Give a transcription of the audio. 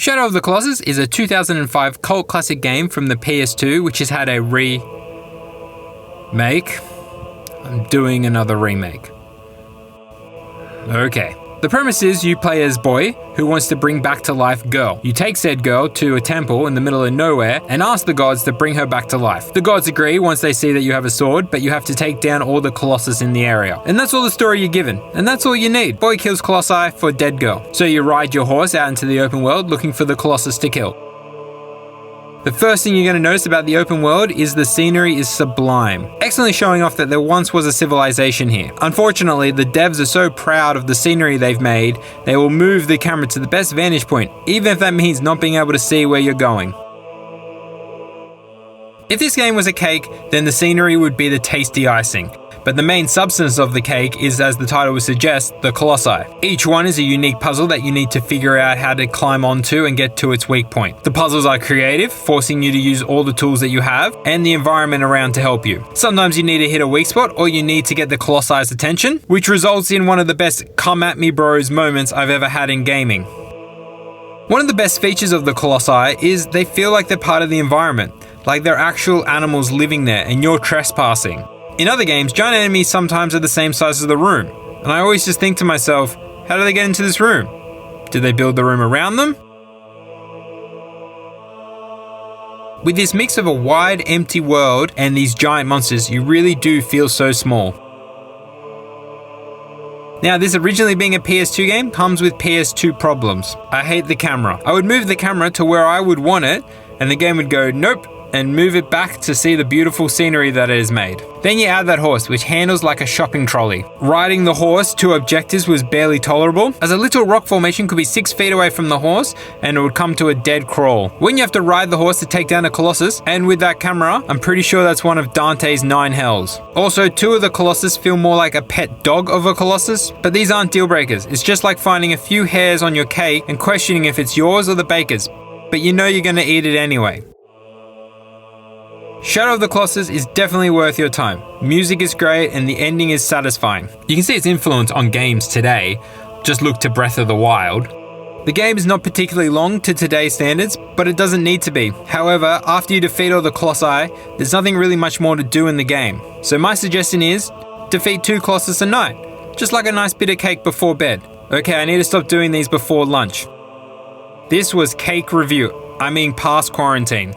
Shadow of the Colossus is a 2005 cult classic game from the PS2 which has had a remake. I'm doing another remake. Okay. The premise is you play as boy who wants to bring back to life girl. You take said girl to a temple in the middle of nowhere and ask the gods to bring her back to life. The gods agree once they see that you have a sword, but you have to take down all the Colossus in the area. And that's all the story you're given. And that's all you need. Boy kills Colossi for dead girl. So you ride your horse out into the open world looking for the Colossus to kill. The first thing you're going to notice about the open world is the scenery is sublime, excellently showing off that there once was a civilization here. Unfortunately, the devs are so proud of the scenery they've made, they will move the camera to the best vantage point, even if that means not being able to see where you're going. If this game was a cake, then the scenery would be the tasty icing. But the main substance of the cake is, as the title would suggest, the Colossi. Each one is a unique puzzle that you need to figure out how to climb onto and get to its weak point. The puzzles are creative, forcing you to use all the tools that you have and the environment around to help you. Sometimes you need to hit a weak spot or you need to get the Colossi's attention, which results in one of the best come at me bros moments I've ever had in gaming. One of the best features of the Colossi is they feel like they're part of the environment, like they're actual animals living there and you're trespassing. In other games, giant enemies sometimes are the same size as the room, and I always just think to myself, how do they get into this room? Did they build the room around them? With this mix of a wide, empty world and these giant monsters, you really do feel so small. Now, this originally being a PS2 game comes with PS2 problems. I hate the camera. I would move the camera to where I would want it, and the game would go, nope, and move it back to see the beautiful scenery that it has made. Then you add that horse, which handles like a shopping trolley. Riding the horse to objectives was barely tolerable, as a little rock formation could be 6 feet away from the horse and it would come to a dead crawl. When you have to ride the horse to take down a Colossus, and with that camera, I'm pretty sure that's one of Dante's 9 hells. Also, 2 of the Colossus feel more like a pet dog of a Colossus, but these aren't deal breakers. It's just like finding a few hairs on your cake and questioning if it's yours or the baker's, but you know you're gonna eat it anyway. Shadow of the Colossus is definitely worth your time. Music is great and the ending is satisfying. You can see its influence on games today. Just look to Breath of the Wild. The game is not particularly long to today's standards, but it doesn't need to be. However, after you defeat all the Colossi, there's nothing really much more to do in the game. So my suggestion is, defeat 2 Colossus a night. Just like a nice bit of cake before bed. Okay, I need to stop doing these before lunch. This was Cake Review. I mean past quarantine.